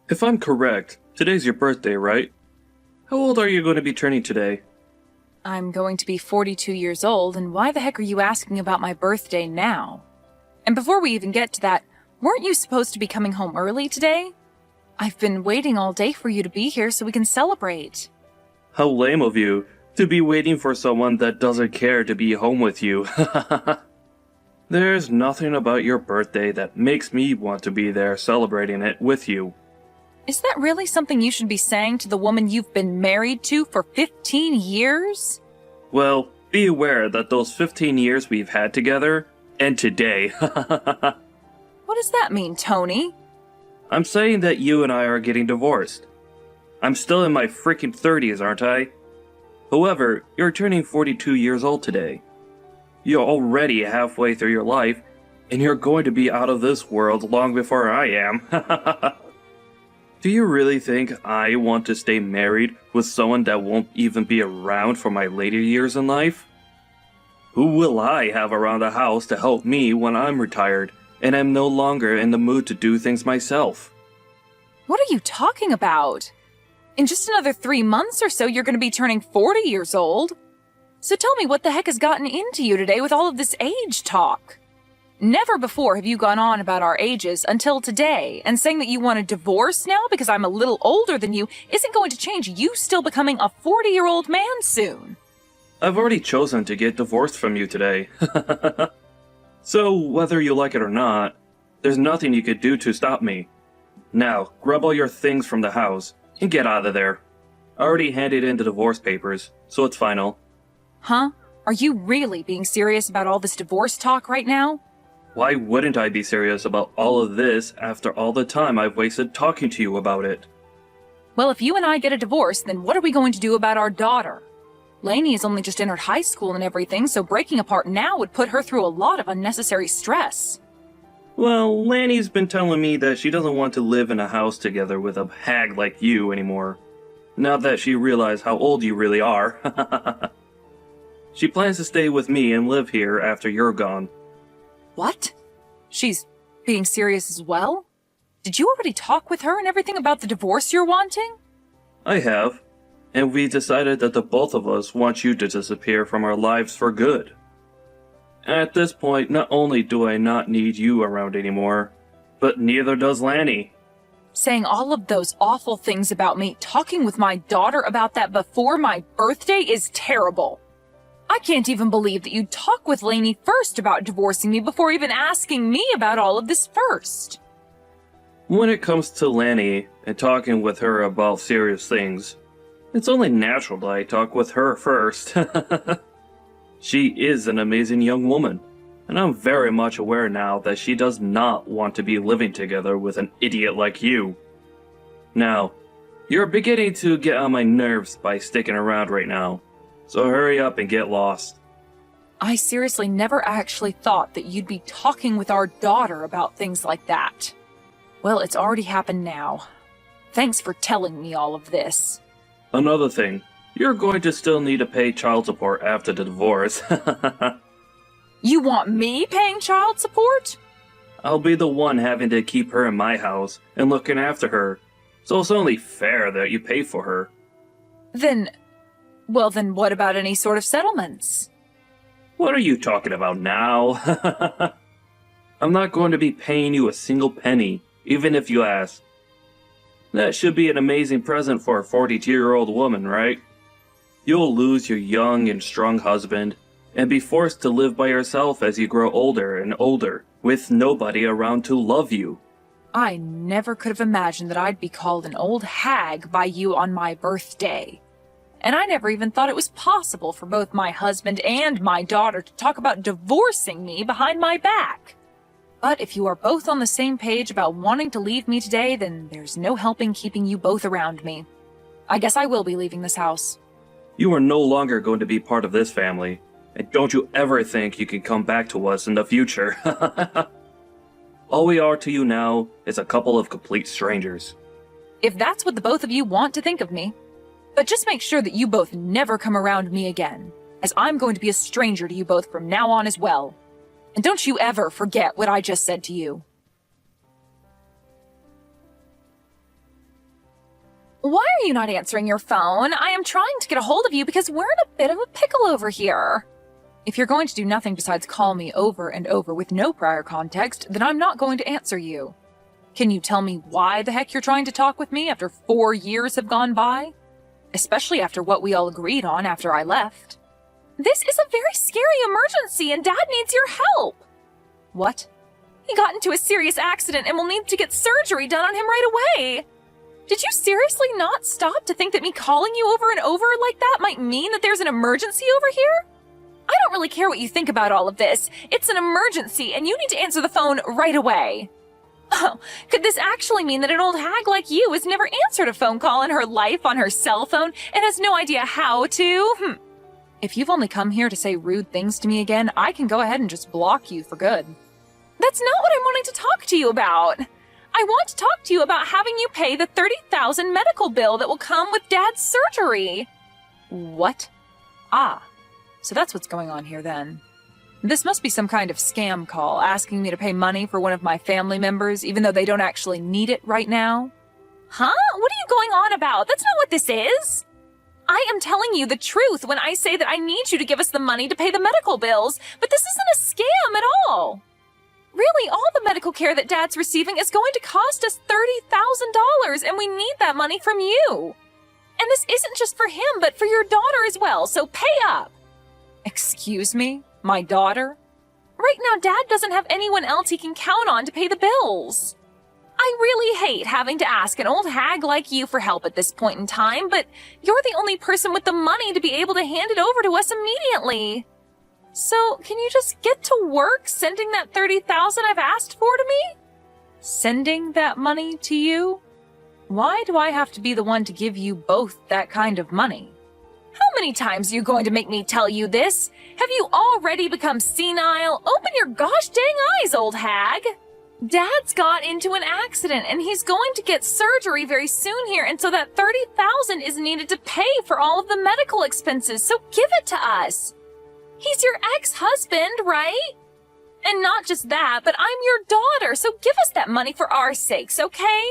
If I'm correct, today's your birthday, right? How old are you going to be turning today? I'm going to be 42 years old, and why the heck are you asking about my birthday now? And before we even get to that, weren't you supposed to be coming home early today? I've been waiting all day for you to be here so we can celebrate. How lame of you to be waiting for someone that doesn't care to be home with you. There's nothing about your birthday that makes me want to be there celebrating it with you. Is that really something you should be saying to the woman you've been married to for 15 years? Well, be aware that those 15 years we've had together end today. What does that mean, Tony? I'm saying that you and I are getting divorced. I'm still in my freaking 30s, aren't I? However, you're turning 42 years old today. You're already halfway through your life, and you're going to be out of this world long before I am. Do you really think I want to stay married with someone that won't even be around for my later years in life? Who will I have around the house to help me when I'm retired and I'm no longer in the mood to do things myself? What are you talking about? In just another 3 months or so, you're going to be turning 40 years old. So tell me what the heck has gotten into you today with all of this age talk? Never before have you gone on about our ages until today, and saying that you want a divorce now because I'm a little older than you isn't going to change you still becoming a 40-year-old man soon. I've already chosen to get divorced from you today. So, whether you like it or not, there's nothing you could do to stop me. Now, grab all your things from the house and get out of there. I already handed in the divorce papers, so it's final. Huh? Are you really being serious about all this divorce talk right now? Why wouldn't I be serious about all of this after all the time I've wasted talking to you about it? Well, if you and I get a divorce, then what are we going to do about our daughter? Lainey has only just entered high school and everything, so breaking apart now would put her through a lot of unnecessary stress. Well, Lanny's been telling me that she doesn't want to live in a house together with a hag like you anymore. Now that she realized how old you really are. She plans to stay with me and live here after you're gone. What? She's being serious as well? Did you already talk with her and everything about the divorce you're wanting? I have, and we decided that the both of us want you to disappear from our lives for good. At this point, not only do I not need you around anymore, but neither does Lanny. Saying all of those awful things about me, talking with my daughter about that before my birthday is terrible. I can't even believe that you'd talk with Lainey first about divorcing me before even asking me about all of this first. When it comes to Lanny and talking with her about serious things, it's only natural that I talk with her first. She is an amazing young woman, and I'm very much aware now that she does not want to be living together with an idiot like you. Now, you're beginning to get on my nerves by sticking around right now, so hurry up and get lost. I seriously never actually thought that you'd be talking with our daughter about things like that. Well, it's already happened now. Thanks for telling me all of this. Another thing, you're going to still need to pay child support after the divorce. You want me paying child support? I'll be the one having to keep her in my house and looking after her, so it's only fair that you pay for her. Then what about any sort of settlements? What are you talking about now? I'm not going to be paying you a single penny, even if you ask. That should be an amazing present for a 42-year-old woman, right? You'll lose your young and strong husband, and be forced to live by yourself as you grow older and older, with nobody around to love you. I never could have imagined that I'd be called an old hag by you on my birthday. And I never even thought it was possible for both my husband and my daughter to talk about divorcing me behind my back. But if you are both on the same page about wanting to leave me today, then there's no helping keeping you both around me. I guess I will be leaving this house. You are no longer going to be part of this family, and don't you ever think you can come back to us in the future. All we are to you now is a couple of complete strangers. If that's what the both of you want to think of me. But just make sure that you both never come around me again, as I'm going to be a stranger to you both from now on as well. And don't you ever forget what I just said to you. Why are you not answering your phone? I am trying to get a hold of you because we're in a bit of a pickle over here. If you're going to do nothing besides call me over and over with no prior context, then I'm not going to answer you. Can you tell me why the heck you're trying to talk with me after 4 years have gone by? Especially after what we all agreed on after I left. This is a very scary emergency and Dad needs your help. What? He got into a serious accident and will need to get surgery done on him right away. Did you seriously not stop to think that me calling you over and over like that might mean that there's an emergency over here? I don't really care what you think about all of this. It's an emergency and you need to answer the phone right away. Oh, could this actually mean that an old hag like you has never answered a phone call in her life on her cell phone and has no idea how to? If you've only come here to say rude things to me again, I can go ahead and just block you for good. That's not what I'm wanting to talk to you about. I want to talk to you about having you pay the $30,000 medical bill that will come with Dad's surgery. What? Ah, so that's what's going on here then. This must be some kind of scam call asking me to pay money for one of my family members even though they don't actually need it right now. Huh? What are you going on about? That's not what this is. I am telling you the truth when I say that I need you to give us the money to pay the medical bills, but this isn't a scam at all. Really, all the medical care that Dad's receiving is going to cost us $30,000, and we need that money from you. And this isn't just for him, but for your daughter as well, so pay up. Excuse me? My daughter? Right now, Dad doesn't have anyone else he can count on to pay the bills. I really hate having to ask an old hag like you for help at this point in time, but you're the only person with the money to be able to hand it over to us immediately. So, can you just get to work sending that $30,000 I've asked for to me? Sending that money to you? Why do I have to be the one to give you both that kind of money? How many times are you going to make me tell you this? Have you already become senile? Open your gosh dang eyes, old hag! Dad's got into an accident and he's going to get surgery very soon here, and so that $30,000 is needed to pay for all of the medical expenses, so give it to us. He's your ex-husband, right? And not just that, but I'm your daughter, so give us that money for our sakes, okay?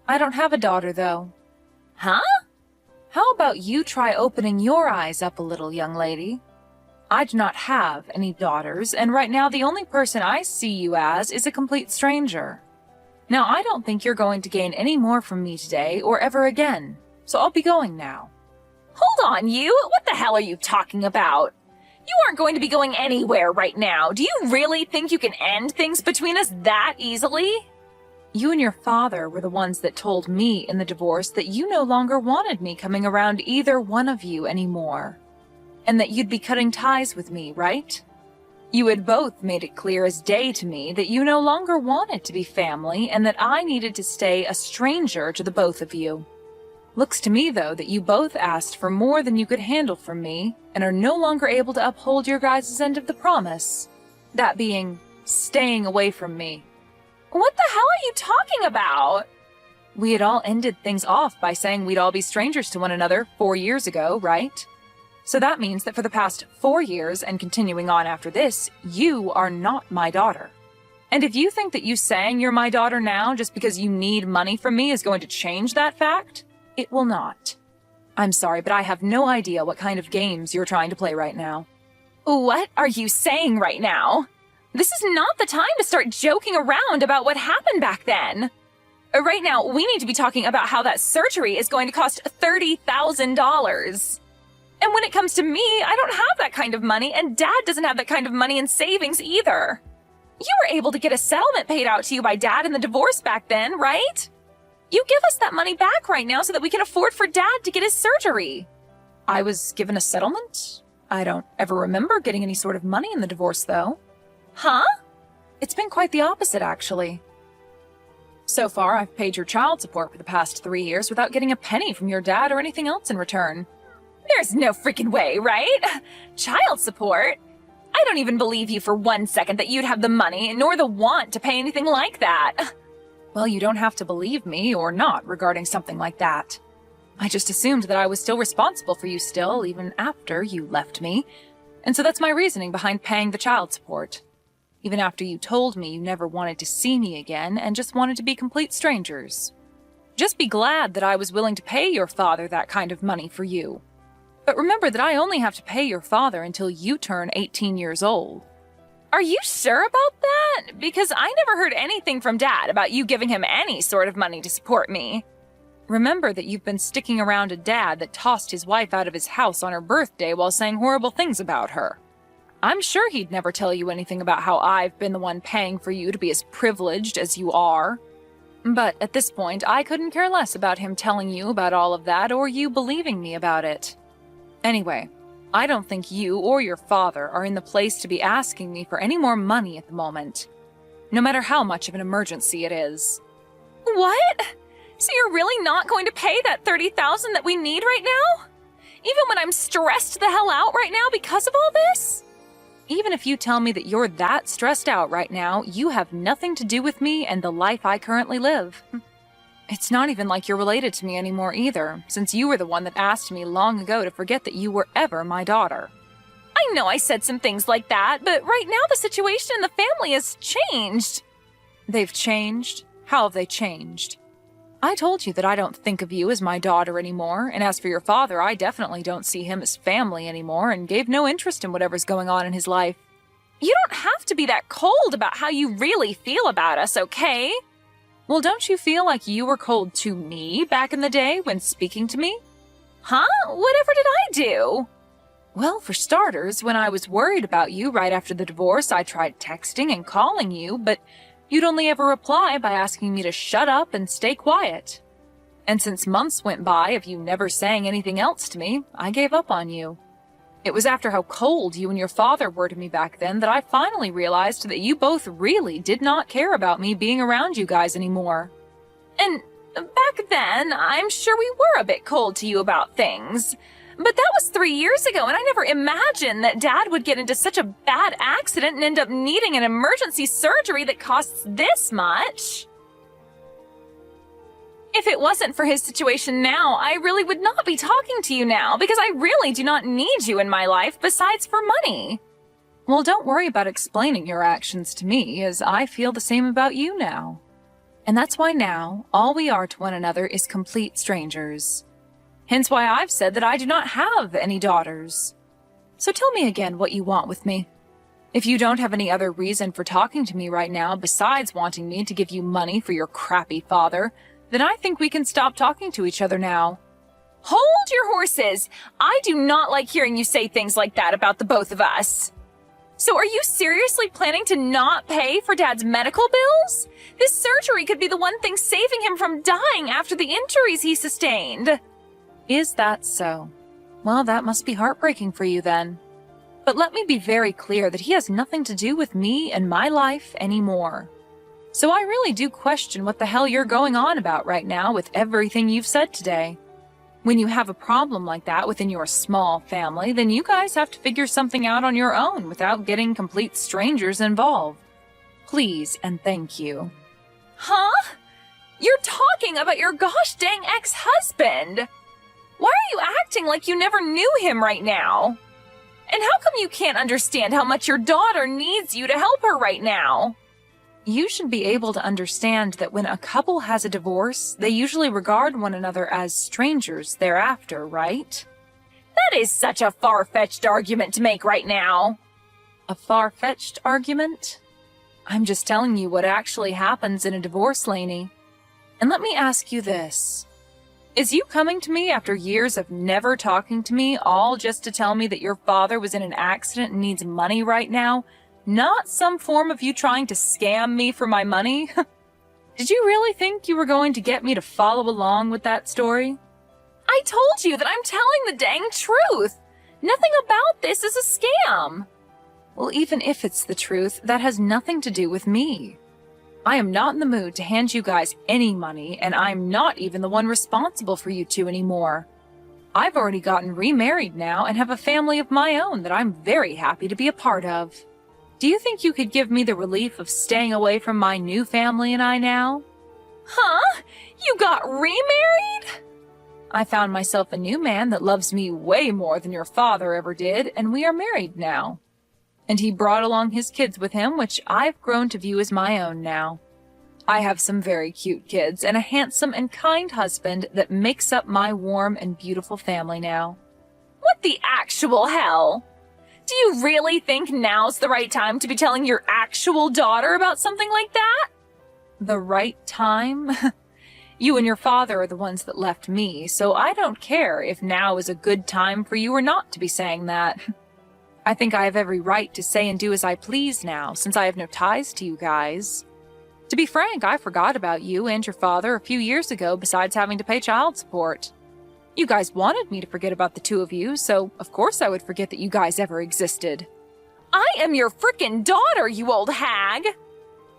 I don't have a daughter, though. Huh? How about you try opening your eyes up a little, young lady? I do not have any daughters, and right now the only person I see you as is a complete stranger. Now, I don't think you're going to gain any more from me today or ever again, so I'll be going now. Hold on, you! What the hell are you talking about? You aren't going to be going anywhere right now. Do you really think you can end things between us that easily? You and your father were the ones that told me in the divorce that you no longer wanted me coming around either one of you anymore. And that you'd be cutting ties with me, right? You had both made it clear as day to me that you no longer wanted to be family and that I needed to stay a stranger to the both of you. Looks to me, though, that you both asked for more than you could handle from me and are no longer able to uphold your guys' end of the promise. That being, staying away from me. What the hell are you talking about? We had all ended things off by saying we'd all be strangers to one another 4 years ago, right? So that means that for the past 4 years and continuing on after this, you are not my daughter. And if you think that you saying you're my daughter now just because you need money from me is going to change that fact, it will not. I'm sorry, but I have no idea what kind of games you're trying to play right now. What are you saying right now? This is not the time to start joking around about what happened back then. Right now, we need to be talking about how that surgery is going to cost $30,000. And when it comes to me, I don't have that kind of money, and Dad doesn't have that kind of money in savings either. You were able to get a settlement paid out to you by Dad in the divorce back then, right? You give us that money back right now so that we can afford for Dad to get his surgery. I was given a settlement? I don't ever remember getting any sort of money in the divorce, though. Huh? It's been quite the opposite, actually. So far, I've paid your child support for the past 3 years without getting a penny from your dad or anything else in return. There's no freaking way, right? Child support? I don't even believe you for 1 second that you'd have the money nor the want to pay anything like that. Well, you don't have to believe me or not regarding something like that. I just assumed that I was still responsible for you still, even after you left me. And so that's my reasoning behind paying the child support. Even after you told me you never wanted to see me again and just wanted to be complete strangers. Just be glad that I was willing to pay your father that kind of money for you. But remember that I only have to pay your father until you turn 18 years old. Are you sure about that? Because I never heard anything from Dad about you giving him any sort of money to support me. Remember that you've been sticking around a dad that tossed his wife out of his house on her birthday while saying horrible things about her. I'm sure he'd never tell you anything about how I've been the one paying for you to be as privileged as you are. But at this point, I couldn't care less about him telling you about all of that or you believing me about it. Anyway, I don't think you or your father are in the place to be asking me for any more money at the moment, no matter how much of an emergency it is. What? So you're really not going to pay that $30,000 that we need right now? Even when I'm stressed the hell out right now because of all this? Even if you tell me that you're that stressed out right now, you have nothing to do with me and the life I currently live. It's not even like you're related to me anymore either, since you were the one that asked me long ago to forget that you were ever my daughter. I know I said some things like that, but right now the situation in the family has changed. They've changed? How have they changed? I told you that I don't think of you as my daughter anymore, and as for your father, I definitely don't see him as family anymore and gave no interest in whatever's going on in his life. You don't have to be that cold about how you really feel about us, okay? Well, don't you feel like you were cold to me back in the day when speaking to me? Huh? Whatever did I do? Well, for starters, when I was worried about you right after the divorce, I tried texting and calling you, but you'd only ever reply by asking me to shut up and stay quiet. And since months went by of you never saying anything else to me, I gave up on you. It was after how cold you and your father were to me back then that I finally realized that you both really did not care about me being around you guys anymore. And back then, I'm sure we were a bit cold to you about things. But that was 3 years ago, and I never imagined that Dad would get into such a bad accident and end up needing an emergency surgery that costs this much. If it wasn't for his situation now, I really would not be talking to you now, because I really do not need you in my life besides for money. Well, don't worry about explaining your actions to me, as I feel the same about you now. And that's why now, all we are to one another is complete strangers. Hence why I've said that I do not have any daughters. So tell me again what you want with me. If you don't have any other reason for talking to me right now besides wanting me to give you money for your crappy father, then I think we can stop talking to each other now. Hold your horses! I do not like hearing you say things like that about the both of us. So are you seriously planning to not pay for Dad's medical bills? This surgery could be the one thing saving him from dying after the injuries he sustained. Is that so? Well, that must be heartbreaking for you then. But let me be very clear that he has nothing to do with me and my life anymore. So I really do question what the hell you're going on about right now with everything you've said today. When you have a problem like that within your small family, then you guys have to figure something out on your own without getting complete strangers involved. Please and thank you. Huh? You're talking about your gosh dang ex-husband! Why are you acting like you never knew him right now? And how come you can't understand how much your daughter needs you to help her right now? You should be able to understand that when a couple has a divorce, they usually regard one another as strangers thereafter, right? That is such a far-fetched argument to make right now. A far-fetched argument? I'm just telling you what actually happens in a divorce, Lainey. And let me ask you this. Is you coming to me after years of never talking to me, all just to tell me that your father was in an accident and needs money right now, not some form of you trying to scam me for my money? Did you really think you were going to get me to follow along with that story? I told you that I'm telling the dang truth. Nothing about this is a scam. Well, even if it's the truth, that has nothing to do with me. I am not in the mood to hand you guys any money, and I'm not even the one responsible for you two anymore. I've already gotten remarried now and have a family of my own that I'm very happy to be a part of. Do you think you could give me the relief of staying away from my new family and I now? Huh? You got remarried? I found myself a new man that loves me way more than your father ever did, and we are married now. And he brought along his kids with him, which I've grown to view as my own now. I have some very cute kids and a handsome and kind husband that makes up my warm and beautiful family now. What the actual hell? Do you really think now's the right time to be telling your actual daughter about something like that? The right time? You and your father are the ones that left me, so I don't care if now is a good time for you or not to be saying that. I think I have every right to say and do as I please now, since I have no ties to you guys. To be frank, I forgot about you and your father a few years ago besides having to pay child support. You guys wanted me to forget about the two of you, so of course I would forget that you guys ever existed. I am your frickin' daughter, you old hag!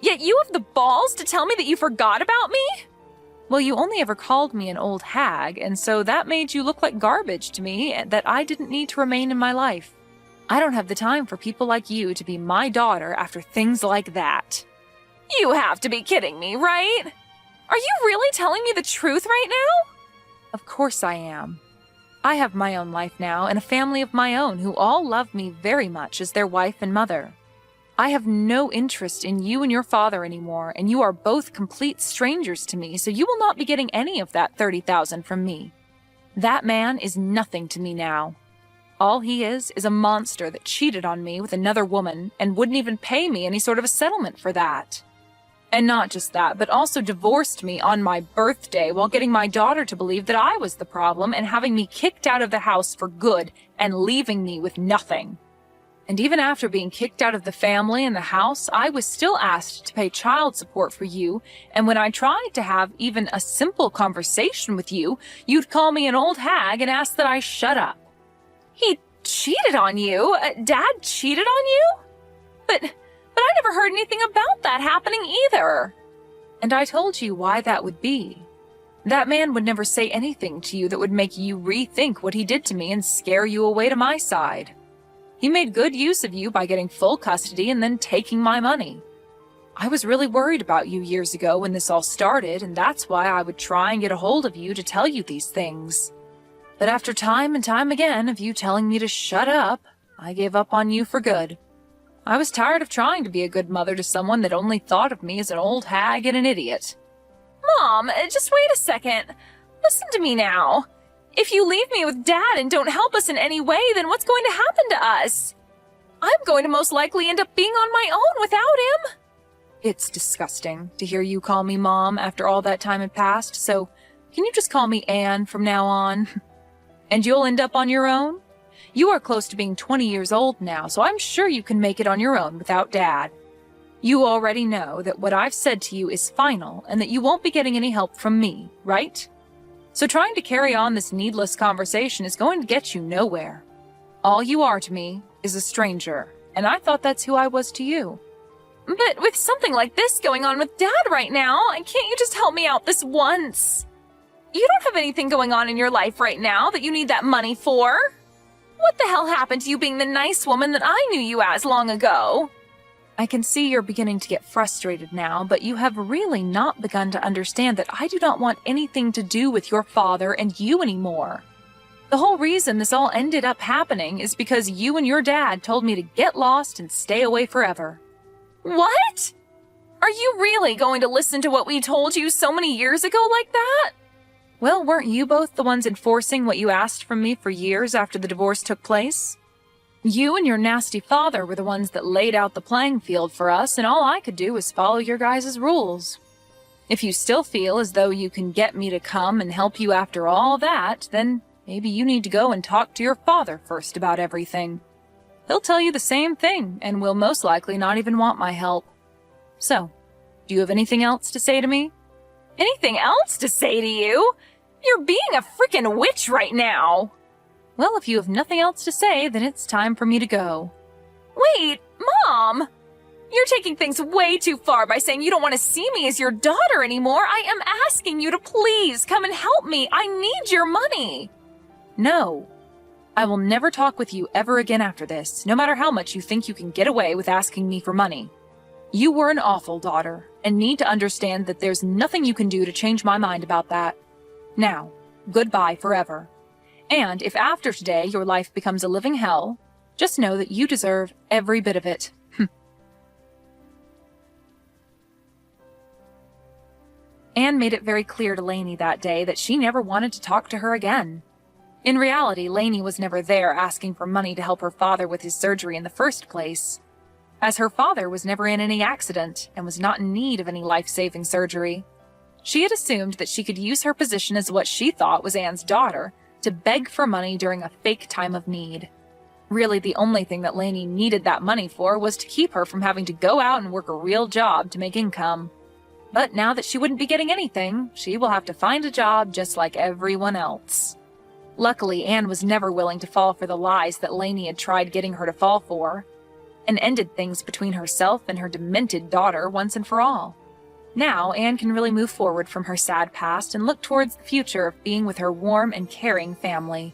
Yet you have the balls to tell me that you forgot about me? Well, you only ever called me an old hag, and so that made you look like garbage to me that I didn't need to remain in my life. I don't have the time for people like you to be my daughter after things like that. You have to be kidding me, right? Are you really telling me the truth right now? Of course I am. I have my own life now and a family of my own who all love me very much as their wife and mother. I have no interest in you and your father anymore, and you are both complete strangers to me, so you will not be getting any of that $30,000 from me. That man is nothing to me now. All he is a monster that cheated on me with another woman and wouldn't even pay me any sort of a settlement for that. And not just that, but also divorced me on my birthday while getting my daughter to believe that I was the problem and having me kicked out of the house for good and leaving me with nothing. And even after being kicked out of the family and the house, I was still asked to pay child support for you, and when I tried to have even a simple conversation with you, you'd call me an old hag and ask that I shut up. He cheated on you? Dad cheated on you? But I never heard anything about that happening either. And I told you why that would be. That man would never say anything to you that would make you rethink what he did to me and scare you away to my side. He made good use of you by getting full custody and then taking my money. I was really worried about you years ago when this all started, and that's why I would try and get a hold of you to tell you these things. But after time and time again of you telling me to shut up, I gave up on you for good. I was tired of trying to be a good mother to someone that only thought of me as an old hag and an idiot. Mom, just wait a second. Listen to me now. If you leave me with Dad and don't help us in any way, then what's going to happen to us? I'm going to most likely end up being on my own without him. It's disgusting to hear you call me Mom after all that time had passed, so can you just call me Anne from now on? And you'll end up on your own? You are close to being 20 years old now, so I'm sure you can make it on your own without Dad. You already know that what I've said to you is final and that you won't be getting any help from me, right? So trying to carry on this needless conversation is going to get you nowhere. All you are to me is a stranger, and I thought that's who I was to you. But with something like this going on with Dad right now, can't you just help me out this once? You don't have anything going on in your life right now that you need that money for. What the hell happened to you being the nice woman that I knew you as long ago? I can see you're beginning to get frustrated now, but you have really not begun to understand that I do not want anything to do with your father and you anymore. The whole reason this all ended up happening is because you and your dad told me to get lost and stay away forever. What? Are you really going to listen to what we told you so many years ago like that? Well, weren't you both the ones enforcing what you asked from me for years after the divorce took place? You and your nasty father were the ones that laid out the playing field for us, and all I could do was follow your guys' rules. If you still feel as though you can get me to come and help you after all that, then maybe you need to go and talk to your father first about everything. He'll tell you the same thing, and will most likely not even want my help. So, do you have anything else to say to me? Anything else to say to you? You're being a frickin' witch right now! Well, if you have nothing else to say, then it's time for me to go. Wait, Mom! You're taking things way too far by saying you don't want to see me as your daughter anymore. I am asking you to please come and help me. I need your money. No. I will never talk with you ever again after this, no matter how much you think you can get away with asking me for money. You were an awful daughter, and need to understand that there's nothing you can do to change my mind about that. Now, goodbye forever. And if after today your life becomes a living hell, just know that you deserve every bit of it. Anne made it very clear to Lainey that day that she never wanted to talk to her again. In reality, Lainey was never there asking for money to help her father with his surgery in the first place, as her father was never in any accident and was not in need of any life-saving surgery. She had assumed that she could use her position as what she thought was Anne's daughter to beg for money during a fake time of need. Really, the only thing that Lainey needed that money for was to keep her from having to go out and work a real job to make income. But now that she wouldn't be getting anything, she will have to find a job just like everyone else. Luckily, Anne was never willing to fall for the lies that Lainey had tried getting her to fall for, and ended things between herself and her demented daughter once and for all. Now, Anne can really move forward from her sad past and look towards the future of being with her warm and caring family.